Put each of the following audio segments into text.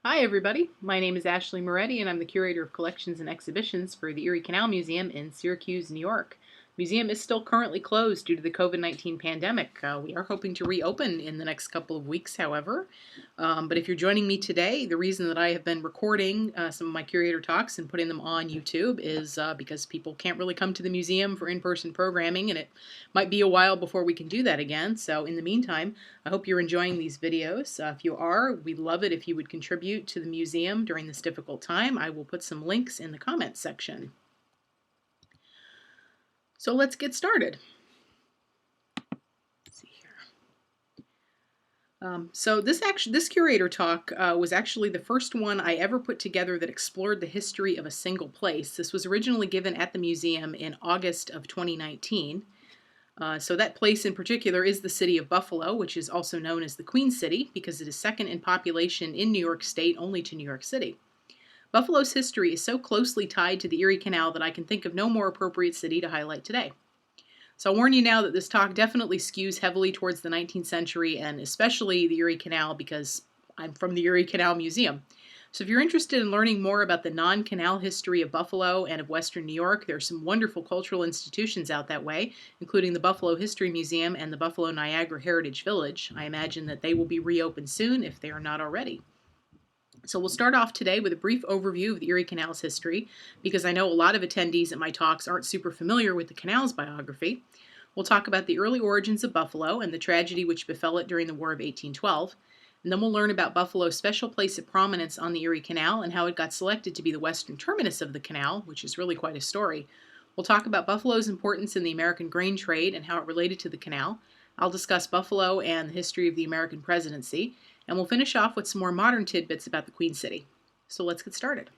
Hi everybody, my name is Ashley Maready and I'm the Curator of Collections and Exhibitions for the Erie Canal Museum in Syracuse, New York. The museum is still currently closed due to the COVID-19 pandemic. We are hoping to reopen in the next couple of weeks, however. But if you're joining me today, the reason that I have been recording some of my curator talks and putting them on YouTube is because people can't really come to the museum for in-person programming, and it might be a while before we can do that again. So in the meantime, I hope you're enjoying these videos. If you are, we'd love it if you would contribute to the museum during this difficult time. I will put some links in the comments section. So let's get started. Let's see here. This curator talk was actually the first one I ever put together that explored the history of a single place. This was originally given at the museum in August of 2019. So that place in particular is the city of Buffalo, which is also known as the Queen City because it is second in population in New York State only to New York City. Buffalo's history is so closely tied to the Erie Canal that I can think of no more appropriate city to highlight today. So I'll warn you now that this talk definitely skews heavily towards the 19th century and especially the Erie Canal because I'm from the Erie Canal Museum. So if you're interested in learning more about the non-canal history of Buffalo and of Western New York, there are some wonderful cultural institutions out that way, including the Buffalo History Museum and the Buffalo Niagara Heritage Village. I imagine that they will be reopened soon if they are not already. So we'll start off today with a brief overview of the Erie Canal's history, because I know a lot of attendees at my talks aren't super familiar with the canal's biography. We'll talk about the early origins of Buffalo and the tragedy which befell it during the War of 1812. And then we'll learn about Buffalo's special place of prominence on the Erie Canal and how it got selected to be the Western Terminus of the canal, which is really quite a story. We'll talk about Buffalo's importance in the American grain trade and how it related to the canal. I'll discuss Buffalo and the history of the American presidency. And we'll finish off with some more modern tidbits about the Queen City. So let's get started.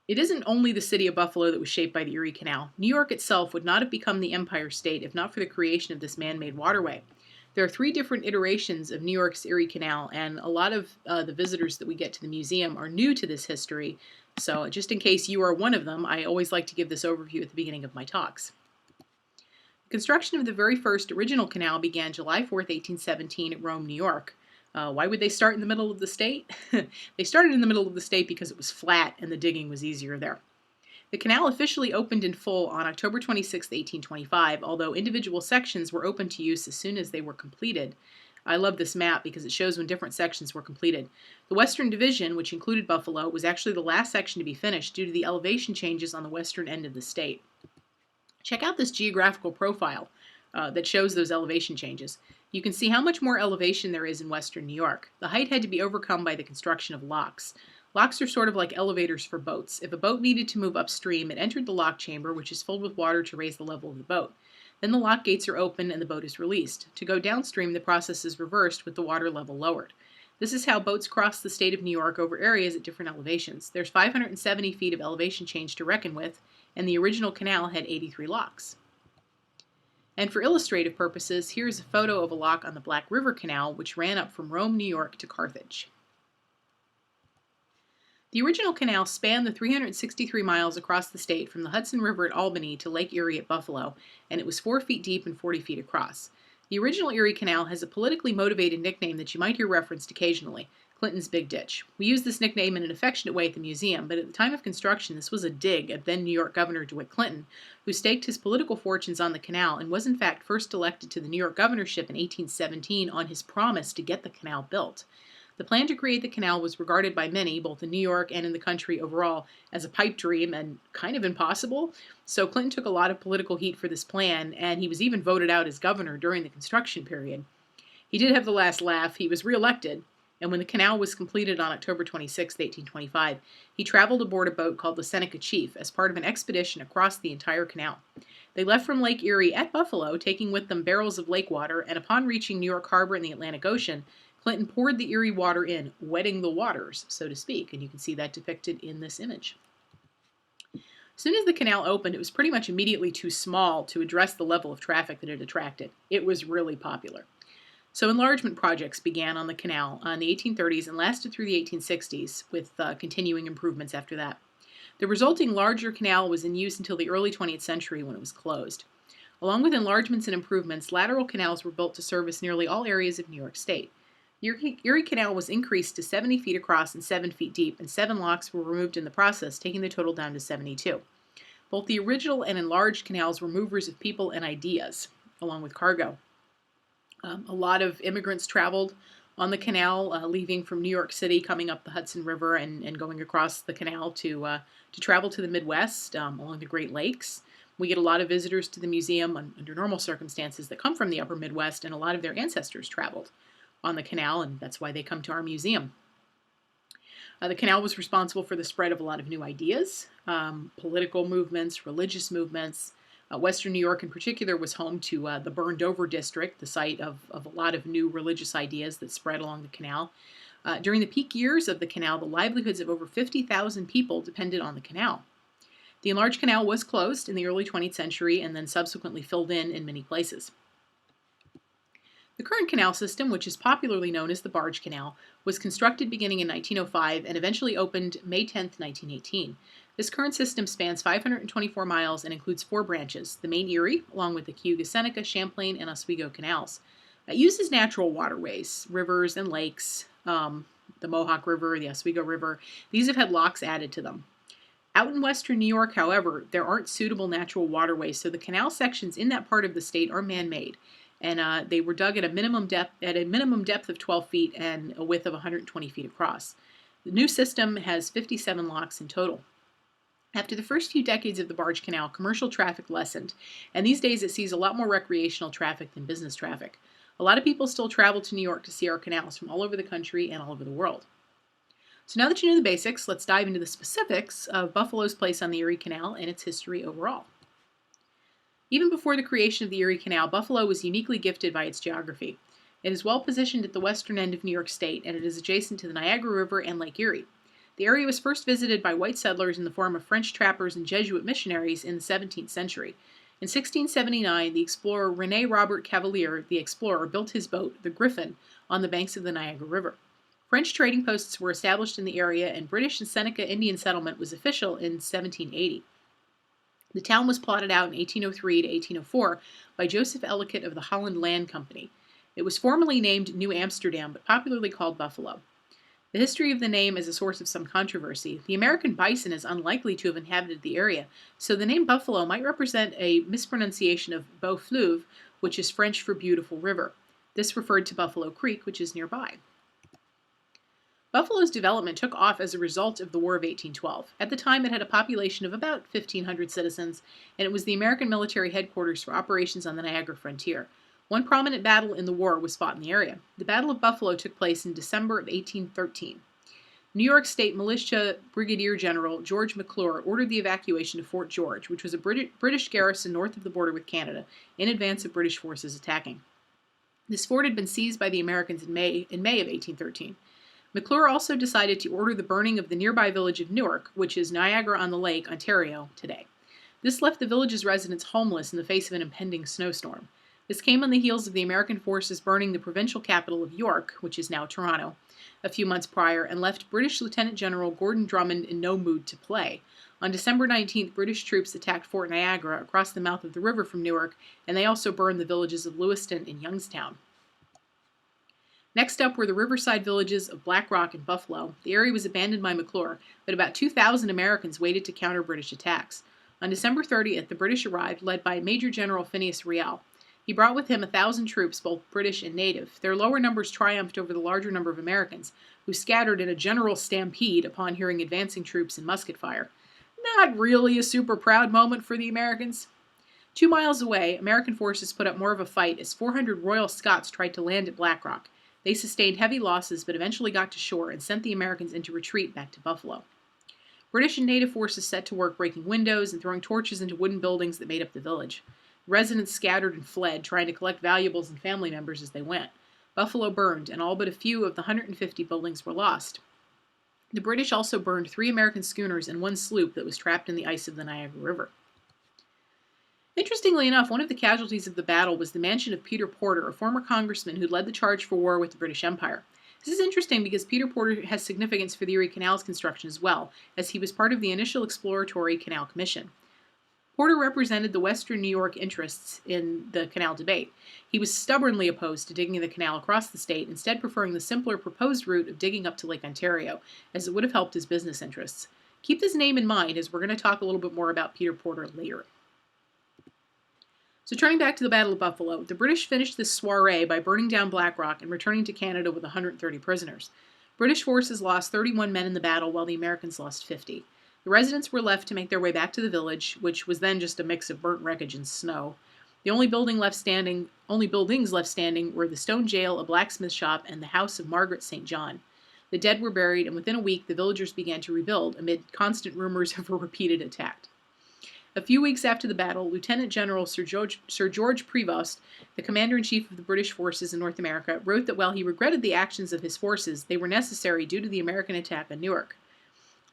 It isn't only the city of Buffalo that was shaped by the Erie Canal. New York itself would not have become the Empire State if not for the creation of this man-made waterway. There are 3 different iterations of New York's Erie Canal, and a lot of the visitors that we get to the museum are new to this history. So just in case you are one of them, I always like to give this overview at the beginning of my talks. Construction of the very first original canal began July 4th, 1817 at Rome, New York. Why would they start in the middle of the state? They started in the middle of the state because it was flat and the digging was easier there. The canal officially opened in full on October 26, 1825, although individual sections were open to use as soon as they were completed. I love this map because it shows when different sections were completed. The Western Division, which included Buffalo, was actually the last section to be finished due to the elevation changes on the western end of the state. Check out this geographical profile that shows those elevation changes. You can see how much more elevation there is in western New York. The height had to be overcome by the construction of locks. Locks are sort of like elevators for boats. If a boat needed to move upstream, it entered the lock chamber, which is filled with water to raise the level of the boat. Then the lock gates are opened and the boat is released. To go downstream, the process is reversed with the water level lowered. This is how boats cross the state of New York over areas at different elevations. There's 570 feet of elevation change to reckon with, and the original canal had 83 locks. And for illustrative purposes, here's a photo of a lock on the Black River Canal, which ran up from Rome, New York to Carthage. The original canal spanned the 363 miles across the state from the Hudson River at Albany to Lake Erie at Buffalo, and it was 4 feet deep and 40 feet across. The original Erie Canal has a politically motivated nickname that you might hear referenced occasionally: Clinton's Big Ditch. We use this nickname in an affectionate way at the museum, but at the time of construction this was a dig at then New York Governor DeWitt Clinton, who staked his political fortunes on the canal and was in fact first elected to the New York governorship in 1817 on his promise to get the canal built. The plan to create the canal was regarded by many, both in New York and in the country overall, as a pipe dream and kind of impossible. So Clinton took a lot of political heat for this plan, and he was even voted out as governor during the construction period. He did have the last laugh. He was reelected, and when the canal was completed on October 26, 1825, he traveled aboard a boat called the Seneca Chief as part of an expedition across the entire canal. They left from Lake Erie at Buffalo, taking with them barrels of lake water, and upon reaching New York Harbor in the Atlantic Ocean, Clinton poured the Erie water in, wetting the waters, so to speak, and you can see that depicted in this image. As soon as the canal opened, it was pretty much immediately too small to address the level of traffic that it attracted. It was really popular. So enlargement projects began on the canal in the 1830s and lasted through the 1860s, with continuing improvements after that. The resulting larger canal was in use until the early 20th century when it was closed. Along with enlargements and improvements, lateral canals were built to service nearly all areas of New York State. The Erie Canal was increased to 70 feet across and 7 feet deep, and 7 locks were removed in the process, taking the total down to 72. Both the original and enlarged canals were movers of people and ideas, along with cargo. A lot of immigrants traveled on the canal, leaving from New York City, coming up the Hudson River, and going across the canal to travel to the Midwest along the Great Lakes. We get a lot of visitors to the museum under normal circumstances that come from the upper Midwest, and a lot of their ancestors traveled on the canal, and that's why they come to our museum. The canal was responsible for the spread of a lot of new ideas, political movements, religious movements. Western New York in particular was home to the Burned Over District, the site of a lot of new religious ideas that spread along the canal. During the peak years of the canal, the livelihoods of over 50,000 people depended on the canal. The enlarged canal was closed in the early 20th century and then subsequently filled in many places. The current canal system, which is popularly known as the Barge Canal, was constructed beginning in 1905 and eventually opened May 10, 1918. This current system spans 524 miles and includes 4 branches: the main Erie, along with the Cayuga Seneca, Champlain, and Oswego canals. It uses natural waterways, rivers, and lakes, the Mohawk River, the Oswego River. These have had locks added to them. Out in western New York, however, there aren't suitable natural waterways, so the canal sections in that part of the state are man-made, and they were dug at a minimum depth of 12 feet and a width of 120 feet across. The new system has 57 locks in total. After the first few decades of the Barge Canal, commercial traffic lessened, and these days it sees a lot more recreational traffic than business traffic. A lot of people still travel to New York to see our canals from all over the country and all over the world. So now that you know the basics, let's dive into the specifics of Buffalo's place on the Erie Canal and its history overall. Even before the creation of the Erie Canal, Buffalo was uniquely gifted by its geography. It is well positioned at the western end of New York State, and it is adjacent to the Niagara River and Lake Erie. The area was first visited by white settlers in the form of French trappers and Jesuit missionaries in the 17th century. In 1679, the explorer René Robert Cavelier, the explorer, built his boat, the Griffin, on the banks of the Niagara River. French trading posts were established in the area, and British and Seneca Indian settlement was official in 1780. The town was plotted out in 1803 to 1804 by Joseph Ellicott of the Holland Land Company. It was formerly named New Amsterdam, but popularly called Buffalo. The history of the name is a source of some controversy. The American bison is unlikely to have inhabited the area, so the name Buffalo might represent a mispronunciation of Beau Fleuve, which is French for beautiful river. This referred to Buffalo Creek, which is nearby. Buffalo's development took off as a result of the War of 1812. At the time, it had a population of about 1,500 citizens, and it was the American military headquarters for operations on the Niagara frontier. One prominent battle in the war was fought in the area. The Battle of Buffalo took place in December of 1813. New York State Militia Brigadier General George McClure ordered the evacuation of Fort George, which was a British garrison north of the border with Canada, in advance of British forces attacking. This fort had been seized by the Americans in May of 1813. McClure also decided to order the burning of the nearby village of Newark, which is Niagara-on-the-Lake, Ontario, today. This left the village's residents homeless in the face of an impending snowstorm. This came on the heels of the American forces burning the provincial capital of York, which is now Toronto, a few months prior, and left British Lieutenant General Gordon Drummond in no mood to play. On December 19th, British troops attacked Fort Niagara across the mouth of the river from Newark, and they also burned the villages of Lewiston and Youngstown. Next up were the riverside villages of Black Rock and Buffalo. The area was abandoned by McClure, but about 2,000 Americans waited to counter British attacks. On December 30th, the British arrived, led by Major General Phineas Riel. He brought with him 1,000 troops, both British and native. Their lower numbers triumphed over the larger number of Americans, who scattered in a general stampede upon hearing advancing troops and musket fire. Not really a super proud moment for the Americans. 2 miles away, American forces put up more of a fight as 400 Royal Scots tried to land at Black Rock. They sustained heavy losses, but eventually got to shore and sent the Americans into retreat back to Buffalo. British and native forces set to work breaking windows and throwing torches into wooden buildings that made up the village. Residents scattered and fled, trying to collect valuables and family members as they went. Buffalo burned, and all but a few of the 150 buildings were lost. The British also burned 3 American schooners and 1 sloop that was trapped in the ice of the Niagara River. Interestingly enough, one of the casualties of the battle was the mansion of Peter Porter, a former congressman who led the charge for war with the British Empire. This is interesting because Peter Porter has significance for the Erie Canal's construction as well, as he was part of the initial exploratory canal commission. Porter represented the Western New York interests in the canal debate. He was stubbornly opposed to digging the canal across the state, instead preferring the simpler proposed route of digging up to Lake Ontario, as it would have helped his business interests. Keep this name in mind, as we're going to talk a little bit more about Peter Porter later. So turning back to the Battle of Buffalo, the British finished this soiree by burning down Black Rock and returning to Canada with 130 prisoners. British forces lost 31 men in the battle, while the Americans lost 50. The residents were left to make their way back to the village, which was then just a mix of burnt wreckage and snow. The only buildings left standing were the stone jail, a blacksmith shop, and the house of Margaret St. John. The dead were buried, and within a week the villagers began to rebuild, amid constant rumors of a repeated attack. A few weeks after the battle, Lieutenant General Sir George Prevost, the commander-in-chief of the British forces in North America, wrote that while he regretted the actions of his forces, they were necessary due to the American attack on Newark.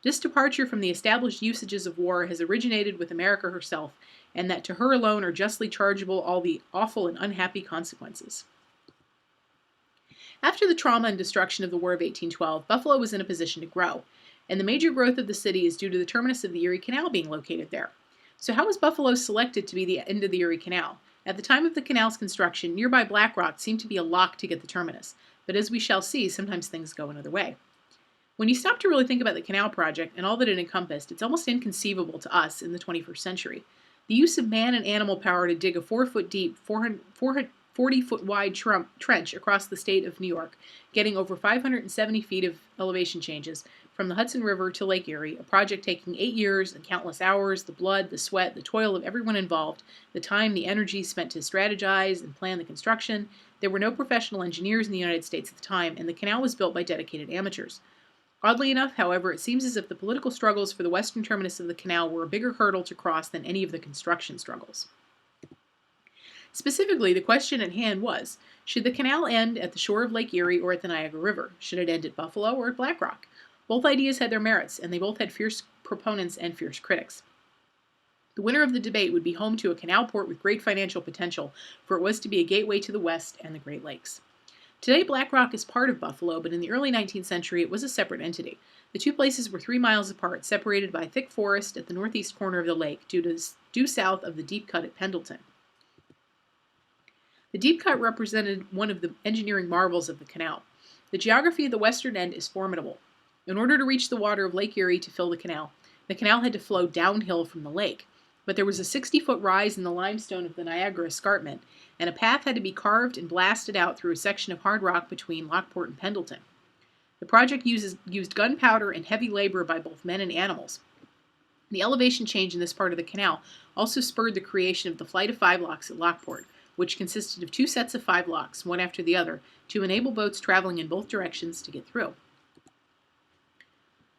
This departure from the established usages of war has originated with America herself, and that to her alone are justly chargeable all the awful and unhappy consequences. After the trauma and destruction of the War of 1812, Buffalo was in a position to grow, and the major growth of the city is due to the terminus of the Erie Canal being located there. So how was Buffalo selected to be the end of the Erie Canal? At the time of the canal's construction, nearby Black Rock seemed to be a lock to get the terminus, but as we shall see, sometimes things go another way. When you stop to really think about the canal project and all that it encompassed, it's almost inconceivable to us in the 21st century. The use of man and animal power to dig a 4-foot deep, 40-foot wide trench across the state of New York, getting over 570 feet of elevation changes, from the Hudson River to Lake Erie, a project taking 8 years and countless hours, the blood, the sweat, the toil of everyone involved, the time, the energy spent to strategize and plan the construction. There were no professional engineers in the United States at the time, and the canal was built by dedicated amateurs. Oddly enough, however, it seems as if the political struggles for the western terminus of the canal were a bigger hurdle to cross than any of the construction struggles. Specifically, the question at hand was, should the canal end at the shore of Lake Erie or at the Niagara River? Should it end at Buffalo or at Black Rock? Both ideas had their merits, and they both had fierce proponents and fierce critics. The winner of the debate would be home to a canal port with great financial potential, for it was to be a gateway to the West and the Great Lakes. Today, Black Rock is part of Buffalo, but in the early 19th century, it was a separate entity. The two places were 3 miles apart, separated by thick forest at the northeast corner of the lake, due south of the deep cut at Pendleton. The deep cut represented one of the engineering marvels of the canal. The geography of the western end is formidable. In order to reach the water of Lake Erie to fill the canal had to flow downhill from the lake, but there was a 60-foot rise in the limestone of the Niagara escarpment, and a path had to be carved and blasted out through a section of hard rock between Lockport and Pendleton. The project used gunpowder and heavy labor by both men and animals. The elevation change in this part of the canal also spurred the creation of the flight of 5 locks at Lockport, which consisted of 2 sets of 5 locks, one after the other, to enable boats traveling in both directions to get through.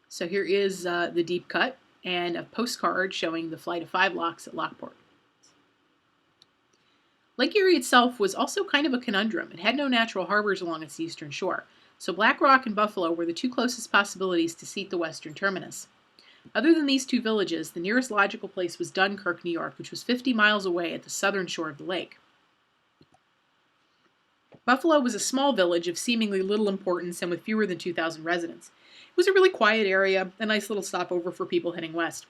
So here is the deep cut and a postcard showing the flight of 5 locks at Lockport. Lake Erie itself was also kind of a conundrum. It had no natural harbors along its eastern shore, so Black Rock and Buffalo were the 2 closest possibilities to seat the western terminus. Other than these 2 villages, the nearest logical place was Dunkirk, New York, which was 50 miles away at the southern shore of the lake. Buffalo was a small village of seemingly little importance and with fewer than 2,000 residents. It was a really quiet area, a nice little stopover for people heading west.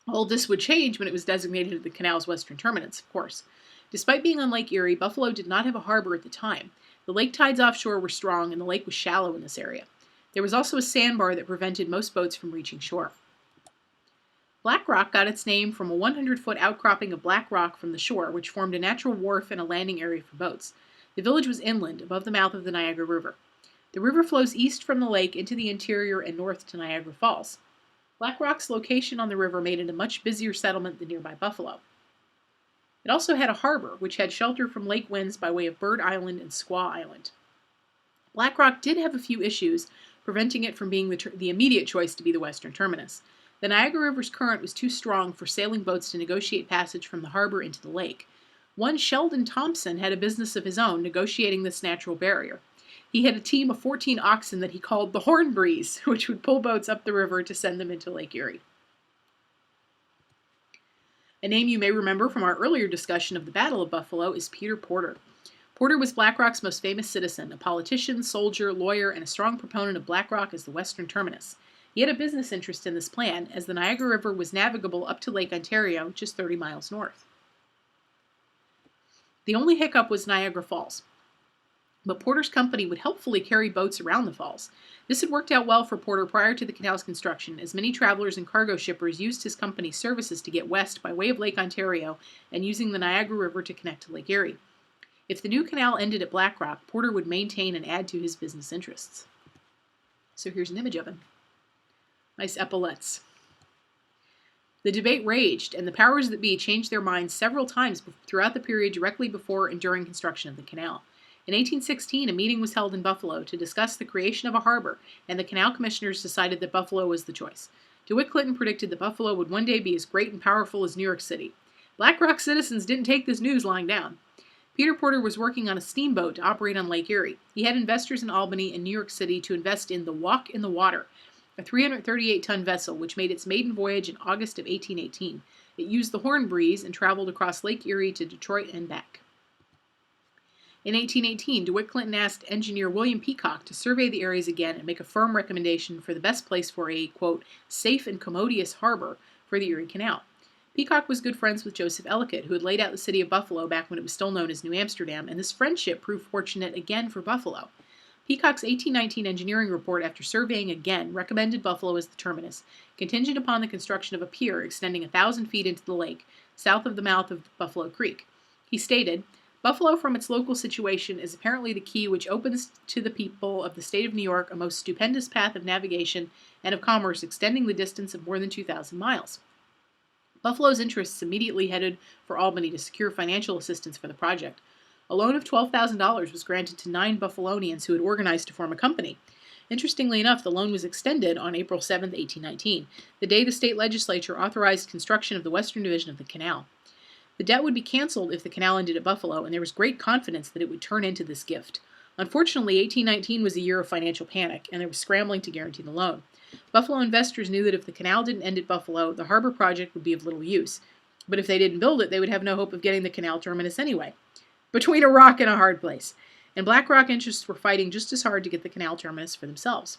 All this would change when it was designated the canal's western terminus, of course. Despite being on Lake Erie, Buffalo did not have a harbor at the time. The lake tides offshore were strong, and the lake was shallow in this area. There was also a sandbar that prevented most boats from reaching shore. Black Rock got its name from a 100-foot outcropping of black rock from the shore, which formed a natural wharf and a landing area for boats. The village was inland, above the mouth of the Niagara River. The river flows east from the lake into the interior and north to Niagara Falls. Black Rock's location on the river made it a much busier settlement than nearby Buffalo. It also had a harbor, which had shelter from lake winds by way of Bird Island and Squaw Island. Black Rock did have a few issues, preventing it from being the immediate choice to be the western terminus. The Niagara River's current was too strong for sailing boats to negotiate passage from the harbor into the lake. One Sheldon Thompson had a business of his own negotiating this natural barrier. He had a team of 14 oxen that he called the Horn Breeze, which would pull boats up the river to send them into Lake Erie. A name you may remember from our earlier discussion of the Battle of Buffalo is Peter Porter. Porter was Black Rock's most famous citizen, a politician, soldier, lawyer, and a strong proponent of Black Rock as the western terminus. He had a business interest in this plan, as the Niagara River was navigable up to Lake Ontario, just 30 miles north. The only hiccup was Niagara Falls, but Porter's company would helpfully carry boats around the falls. This had worked out well for Porter prior to the canal's construction, as many travelers and cargo shippers used his company's services to get west by way of Lake Ontario and using the Niagara River to connect to Lake Erie. If the new canal ended at Black Rock, Porter would maintain and add to his business interests. So here's an image of him. Nice epaulets. The debate raged, and the powers that be changed their minds several times throughout the period directly before and during construction of the canal. In 1816, a meeting was held in Buffalo to discuss the creation of a harbor, and the canal commissioners decided that Buffalo was the choice. DeWitt Clinton predicted that Buffalo would one day be as great and powerful as New York City. Black Rock citizens didn't take this news lying down. Peter Porter was working on a steamboat to operate on Lake Erie. He had investors in Albany and New York City to invest in the Walk in the Water, a 338-ton vessel which made its maiden voyage in August of 1818. It used the Horn breeze and traveled across Lake Erie to Detroit and back. In 1818, DeWitt Clinton asked engineer William Peacock to survey the areas again and make a firm recommendation for the best place for a, quote, safe and commodious harbor for the Erie Canal. Peacock was good friends with Joseph Ellicott, who had laid out the city of Buffalo back when it was still known as New Amsterdam, and this friendship proved fortunate again for Buffalo. Peacock's 1819 engineering report, after surveying again, recommended Buffalo as the terminus, contingent upon the construction of a pier extending 1,000 feet into the lake, south of the mouth of Buffalo Creek. He stated, Buffalo, from its local situation, is apparently the key which opens to the people of the state of New York a most stupendous path of navigation and of commerce extending the distance of more than 2,000 miles. Buffalo's interests immediately headed for Albany to secure financial assistance for the project. A loan of $12,000 was granted to 9 Buffalonians who had organized to form a company. Interestingly enough, the loan was extended on April 7, 1819, the day the state legislature authorized construction of the Western Division of the canal. The debt would be canceled if the canal ended at Buffalo, and there was great confidence that it would turn into this gift. Unfortunately, 1819 was a year of financial panic, and there was scrambling to guarantee the loan. Buffalo investors knew that if the canal didn't end at Buffalo, the harbor project would be of little use. But if they didn't build it, they would have no hope of getting the canal terminus anyway. Between a rock and a hard place. And Black Rock interests were fighting just as hard to get the canal terminus for themselves.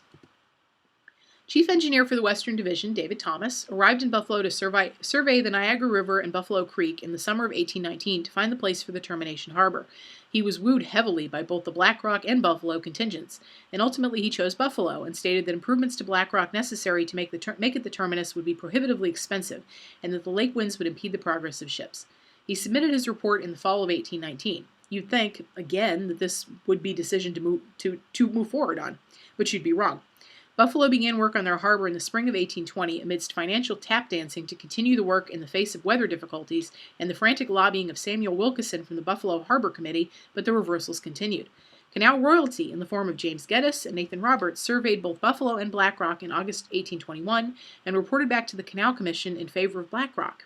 Chief engineer for the Western Division, David Thomas, arrived in Buffalo to survey the Niagara River and Buffalo Creek in the summer of 1819 to find the place for the termination harbor. He was wooed heavily by both the Black Rock and Buffalo contingents, and ultimately he chose Buffalo and stated that improvements to Black Rock necessary to make it the terminus would be prohibitively expensive, and that the lake winds would impede the progress of ships. He submitted his report in the fall of 1819. You'd think, again, that this would be a decision to move forward on, but you'd be wrong. Buffalo began work on their harbor in the spring of 1820 amidst financial tap dancing to continue the work in the face of weather difficulties and the frantic lobbying of Samuel Wilkeson from the Buffalo Harbor Committee, but the reversals continued. Canal royalty, in the form of James Geddes and Nathan Roberts, surveyed both Buffalo and Black Rock in August 1821 and reported back to the Canal Commission in favor of Black Rock.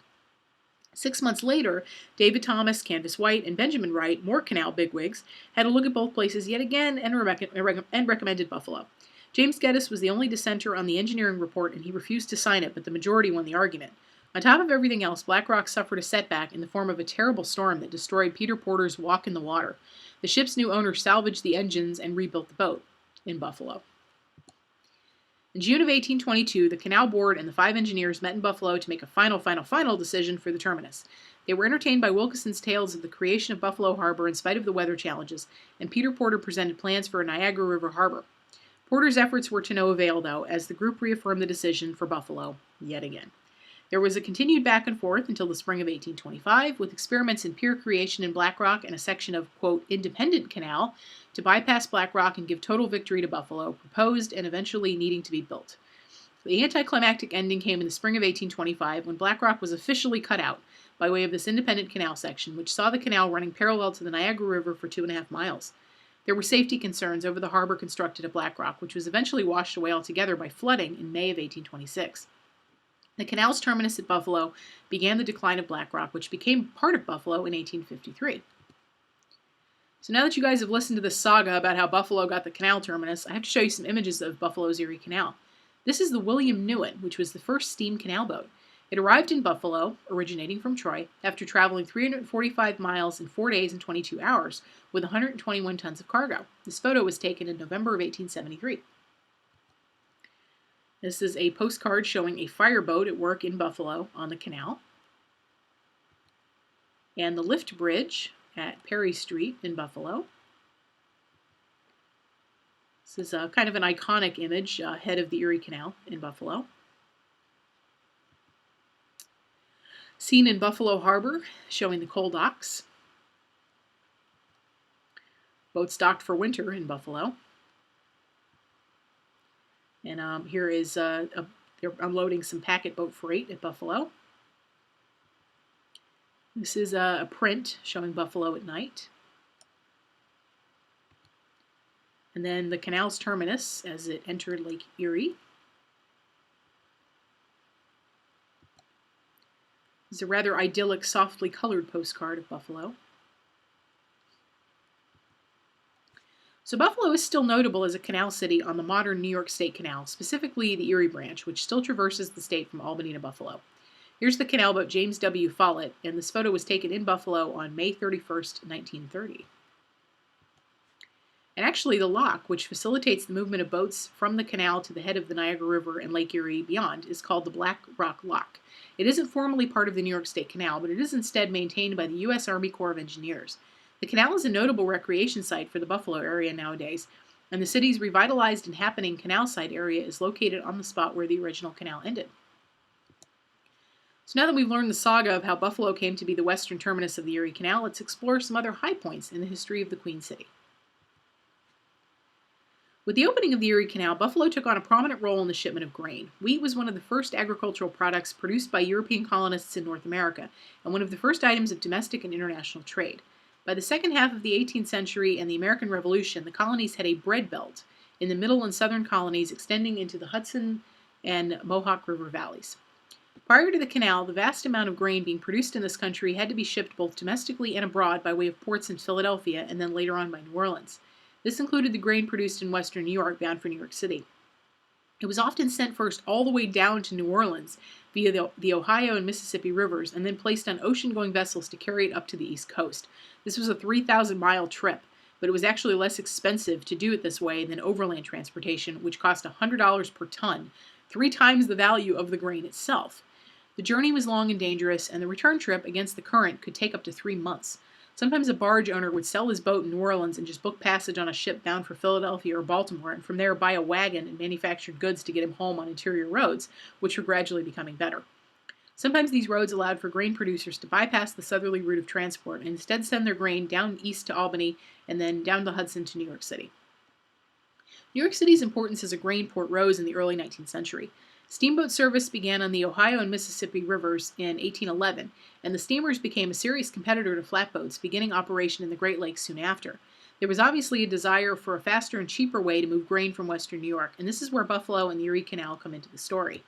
6 months later, David Thomas, Candace White, and Benjamin Wright, more canal bigwigs, had a look at both places yet again and recommended Buffalo. James Geddes was the only dissenter on the engineering report, and he refused to sign it, but the majority won the argument. On top of everything else, Black Rock suffered a setback in the form of a terrible storm that destroyed Peter Porter's Walk in the Water. The ship's new owner salvaged the engines and rebuilt the boat in Buffalo. In June of 1822, the Canal Board and the 5 engineers met in Buffalo to make a final decision for the terminus. They were entertained by Wilkeson's tales of the creation of Buffalo Harbor in spite of the weather challenges, and Peter Porter presented plans for a Niagara River harbor. Porter's efforts were to no avail, though, as the group reaffirmed the decision for Buffalo yet again. There was a continued back and forth until the spring of 1825, with experiments in pier creation in Black Rock and a section of, quote, independent canal to bypass Black Rock and give total victory to Buffalo, proposed and eventually needing to be built. The anticlimactic ending came in the spring of 1825 when Black Rock was officially cut out by way of this independent canal section, which saw the canal running parallel to the Niagara River for 2.5 miles. There were safety concerns over the harbor constructed at Black Rock, which was eventually washed away altogether by flooding in May of 1826. The canal's terminus at Buffalo began the decline of Black Rock, which became part of Buffalo in 1853. So now that you guys have listened to this saga about how Buffalo got the canal terminus, I have to show you some images of Buffalo's Erie Canal. This is the William Newen, which was the first steam canal boat. It arrived in Buffalo, originating from Troy, after traveling 345 miles in 4 days and 22 hours, with 121 tons of cargo. This photo was taken in November of 1873. This is a postcard showing a fireboat at work in Buffalo on the canal. And the lift bridge at Perry Street in Buffalo. This is kind of an iconic image ahead of the Erie Canal in Buffalo. Scene in Buffalo Harbor showing the coal docks. Boats docked for winter in Buffalo. And here is they're unloading some packet boat freight at Buffalo. This is a print showing Buffalo at night. And then the canal's terminus as it entered Lake Erie. This is a rather idyllic, softly colored postcard of Buffalo. So Buffalo is still notable as a canal city on the modern New York State Canal, specifically the Erie branch, which still traverses the state from Albany to Buffalo. Here's the canal boat James W. Follett, and this photo was taken in Buffalo on May 31st, 1930. And actually, the lock, which facilitates the movement of boats from the canal to the head of the Niagara River and Lake Erie beyond, is called the Black Rock Lock. It isn't formally part of the New York State Canal, but it is instead maintained by the U.S. Army Corps of Engineers. The canal is a notable recreation site for the Buffalo area nowadays, and the city's revitalized and happening canal side area is located on the spot where the original canal ended. So now that we've learned the saga of how Buffalo came to be the western terminus of the Erie Canal, let's explore some other high points in the history of the Queen City. With the opening of the Erie Canal, Buffalo took on a prominent role in the shipment of grain. Wheat was one of the first agricultural products produced by European colonists in North America, and one of the first items of domestic and international trade. By the second half of the 18th century and the American Revolution, the colonies had a bread belt in the middle and southern colonies extending into the Hudson and Mohawk River valleys. Prior to the canal, the vast amount of grain being produced in this country had to be shipped both domestically and abroad by way of ports in Philadelphia and then later on by New Orleans. This included the grain produced in western New York bound for New York City. It was often sent first all the way down to New Orleans via the Ohio and Mississippi rivers and then placed on ocean-going vessels to carry it up to the East Coast. This was a 3,000-mile trip, but it was actually less expensive to do it this way than overland transportation, which cost $100 per ton, 3 times the value of the grain itself. The journey was long and dangerous, and the return trip against the current could take up to 3 months. Sometimes a barge owner would sell his boat in New Orleans and just book passage on a ship bound for Philadelphia or Baltimore, and from there buy a wagon and manufactured goods to get him home on interior roads, which were gradually becoming better. Sometimes these roads allowed for grain producers to bypass the southerly route of transport and instead send their grain down east to Albany and then down the Hudson to New York City. New York City's importance as a grain port rose in the early 19th century. Steamboat service began on the Ohio and Mississippi rivers in 1811, and the steamers became a serious competitor to flatboats, beginning operation in the Great Lakes soon after. There was obviously a desire for a faster and cheaper way to move grain from western New York, and this is where Buffalo and the Erie Canal come into the story.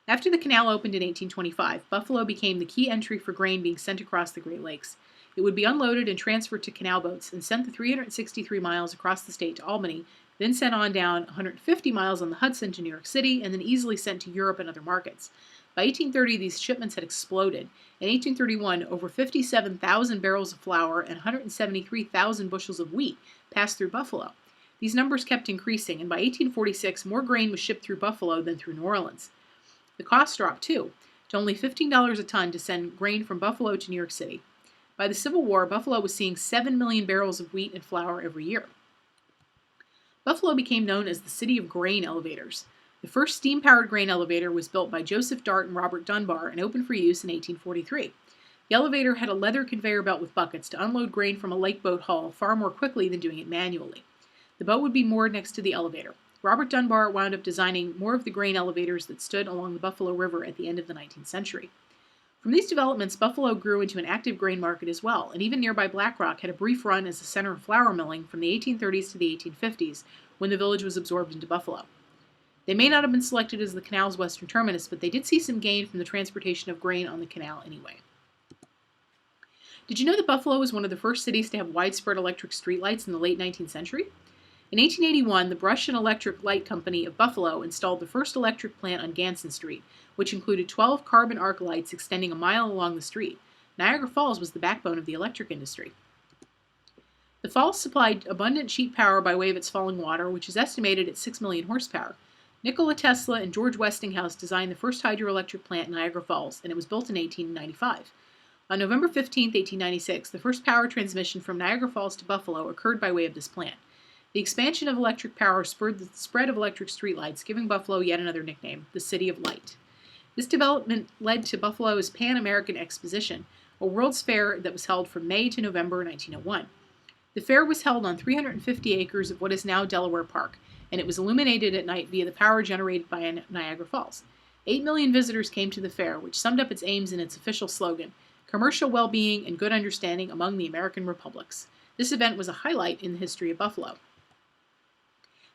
After the canal opened in 1825, Buffalo became the key entry for grain being sent across the Great Lakes. It would be unloaded and transferred to canal boats and sent the 363 miles across the state to Albany, then sent on down 150 miles on the Hudson to New York City, and then easily sent to Europe and other markets. By 1830, these shipments had exploded. In 1831, over 57,000 barrels of flour and 173,000 bushels of wheat passed through Buffalo. These numbers kept increasing, and by 1846, more grain was shipped through Buffalo than through New Orleans. The cost dropped, too, to only $15 a ton to send grain from Buffalo to New York City. By the Civil War, Buffalo was seeing 7 million barrels of wheat and flour every year. Buffalo became known as the City of Grain Elevators. The first steam-powered grain elevator was built by Joseph Dart and Robert Dunbar and opened for use in 1843. The elevator had a leather conveyor belt with buckets to unload grain from a lake boat hull far more quickly than doing it manually. The boat would be moored next to the elevator. Robert Dunbar wound up designing more of the grain elevators that stood along the Buffalo River at the end of the 19th century. From these developments, Buffalo grew into an active grain market as well, and even nearby Black Rock had a brief run as a center of flour milling from the 1830s to the 1850s, when the village was absorbed into Buffalo. They may not have been selected as the canal's western terminus, but they did see some gain from the transportation of grain on the canal anyway. Did you know that Buffalo was one of the first cities to have widespread electric streetlights in the late 19th century? In 1881, the Brush and Electric Light Company of Buffalo installed the first electric plant on Ganson Street, which included 12 carbon arc lights extending a mile along the street. Niagara Falls was the backbone of the electric industry. The falls supplied abundant cheap power by way of its falling water, which is estimated at 6 million horsepower. Nikola Tesla and George Westinghouse designed the first hydroelectric plant in Niagara Falls, and it was built in 1895. On November 15, 1896, the first power transmission from Niagara Falls to Buffalo occurred by way of this plant. The expansion of electric power spurred the spread of electric streetlights, giving Buffalo yet another nickname, the City of Light. This development led to Buffalo's Pan-American Exposition, a World's Fair that was held from May to November 1901. The fair was held on 350 acres of what is now Delaware Park, and it was illuminated at night via the power generated by Niagara Falls. 8 million visitors came to the fair, which summed up its aims in its official slogan, commercial well-being and good understanding among the American republics. This event was a highlight in the history of Buffalo.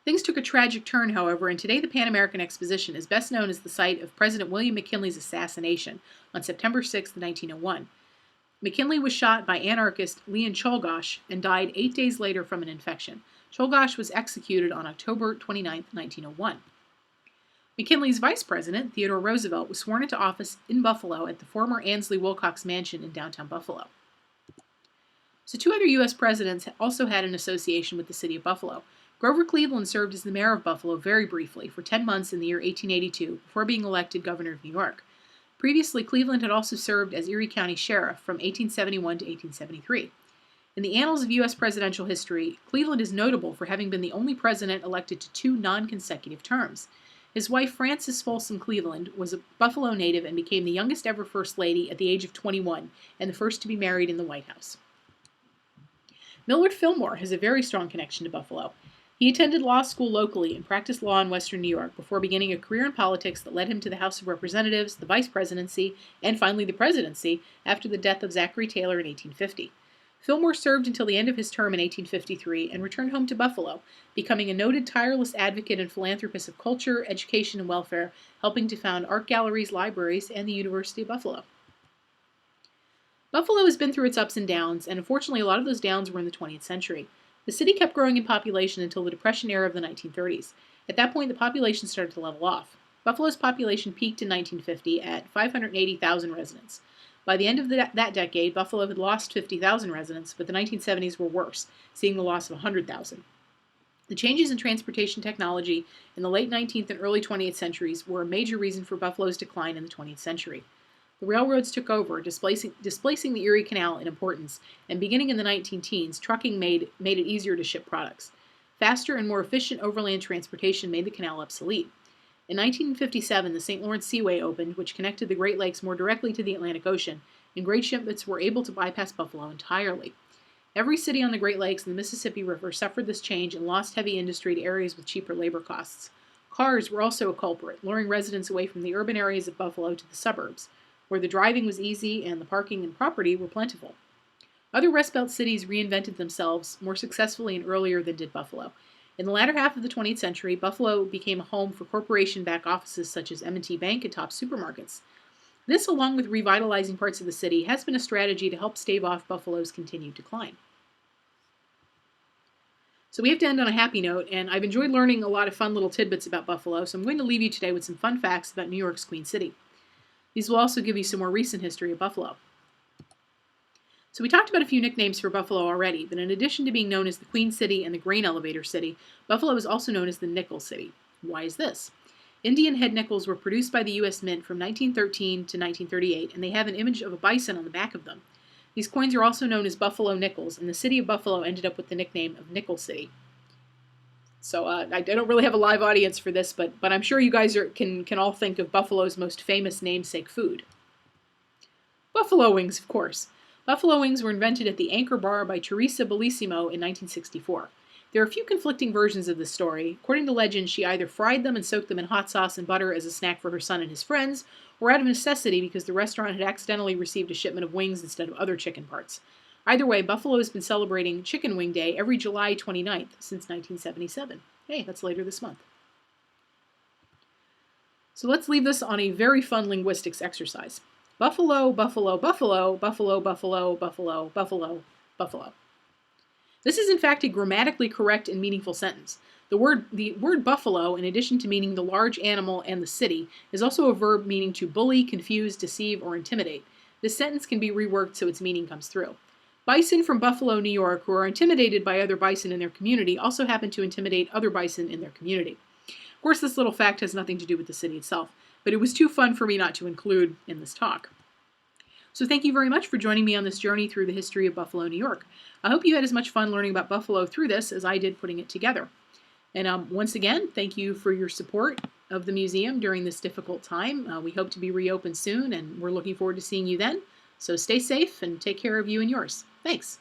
Things took a tragic turn, however, and today the Pan American Exposition is best known as the site of President William McKinley's assassination on September 6, 1901. McKinley was shot by anarchist Leon Czolgosz and died 8 days later from an infection. Czolgosz was executed on October 29, 1901. McKinley's vice president, Theodore Roosevelt, was sworn into office in Buffalo at the former Ansley Wilcox Mansion in downtown Buffalo. So 2 other U.S. presidents also had an association with the city of Buffalo. Grover Cleveland served as the mayor of Buffalo very briefly for 10 months in the year 1882 before being elected governor of New York. Previously, Cleveland had also served as Erie County Sheriff from 1871 to 1873. In the annals of U.S. presidential history, Cleveland is notable for having been the only president elected to 2 non-consecutive terms. His wife, Frances Folsom Cleveland, was a Buffalo native and became the youngest ever First Lady at the age of 21 and the first to be married in the White House. Millard Fillmore has a very strong connection to Buffalo. He attended law school locally and practiced law in Western New York before beginning a career in politics that led him to the House of Representatives, the vice presidency, and finally the presidency after the death of Zachary Taylor in 1850. Fillmore served until the end of his term in 1853 and returned home to Buffalo, becoming a noted tireless advocate and philanthropist of culture, education, and welfare, helping to found art galleries, libraries, and the University of Buffalo. Buffalo has been through its ups and downs, and unfortunately a lot of those downs were in the 20th century. The city kept growing in population until the Depression era of the 1930s. At that point, the population started to level off. Buffalo's population peaked in 1950 at 580,000 residents. By the end of that decade, Buffalo had lost 50,000 residents, but the 1970s were worse, seeing the loss of 100,000. The changes in transportation technology in the late 19th and early 20th centuries were a major reason for Buffalo's decline in the 20th century. The railroads took over, displacing the Erie Canal in importance, and beginning in the 19-teens, trucking made it easier to ship products. Faster and more efficient overland transportation made the canal obsolete. In 1957, the St. Lawrence Seaway opened, which connected the Great Lakes more directly to the Atlantic Ocean, and grain shipments were able to bypass Buffalo entirely. Every city on the Great Lakes and the Mississippi River suffered this change and lost heavy industry to areas with cheaper labor costs. Cars were also a culprit, luring residents away from the urban areas of Buffalo to the suburbs, where the driving was easy and the parking and property were plentiful. Other Rust Belt cities reinvented themselves more successfully and earlier than did Buffalo. In the latter half of the 20th century, Buffalo became a home for corporation-backed offices such as M&T Bank and Tops Supermarkets. This, along with revitalizing parts of the city, has been a strategy to help stave off Buffalo's continued decline. So we have to end on a happy note, and I've enjoyed learning a lot of fun little tidbits about Buffalo, so I'm going to leave you today with some fun facts about New York's Queen City. These will also give you some more recent history of Buffalo. So we talked about a few nicknames for Buffalo already, but in addition to being known as the Queen City and the Grain Elevator City, Buffalo is also known as the Nickel City. Why is this? Indian head nickels were produced by the U.S. Mint from 1913 to 1938, and they have an image of a bison on the back of them. These coins are also known as Buffalo nickels, and the city of Buffalo ended up with the nickname of Nickel City. So I don't really have a live audience for this, but I'm sure you guys can all think of Buffalo's most famous namesake food. Buffalo wings, of course. Buffalo wings were invented at the Anchor Bar by Teresa Bellissimo in 1964. There are a few conflicting versions of this story. According to legend, she either fried them and soaked them in hot sauce and butter as a snack for her son and his friends, or out of necessity because the restaurant had accidentally received a shipment of wings instead of other chicken parts. Either way, Buffalo has been celebrating Chicken Wing Day every July 29th since 1977. Hey, that's later this month. So let's leave this on a very fun linguistics exercise. Buffalo, buffalo, buffalo, buffalo, buffalo, buffalo, buffalo, buffalo. This is in fact a grammatically correct and meaningful sentence. The word buffalo, in addition to meaning the large animal and the city, is also a verb meaning to bully, confuse, deceive, or intimidate. This sentence can be reworked so its meaning comes through. Bison from Buffalo, New York, who are intimidated by other bison in their community, also happen to intimidate other bison in their community. Of course, this little fact has nothing to do with the city itself, but it was too fun for me not to include in this talk. So thank you very much for joining me on this journey through the history of Buffalo, New York. I hope you had as much fun learning about Buffalo through this as I did putting it together. And once again, thank you for your support of the museum during this difficult time. We hope to be reopened soon, and we're looking forward to seeing you then. So stay safe and take care of you and yours. Thanks.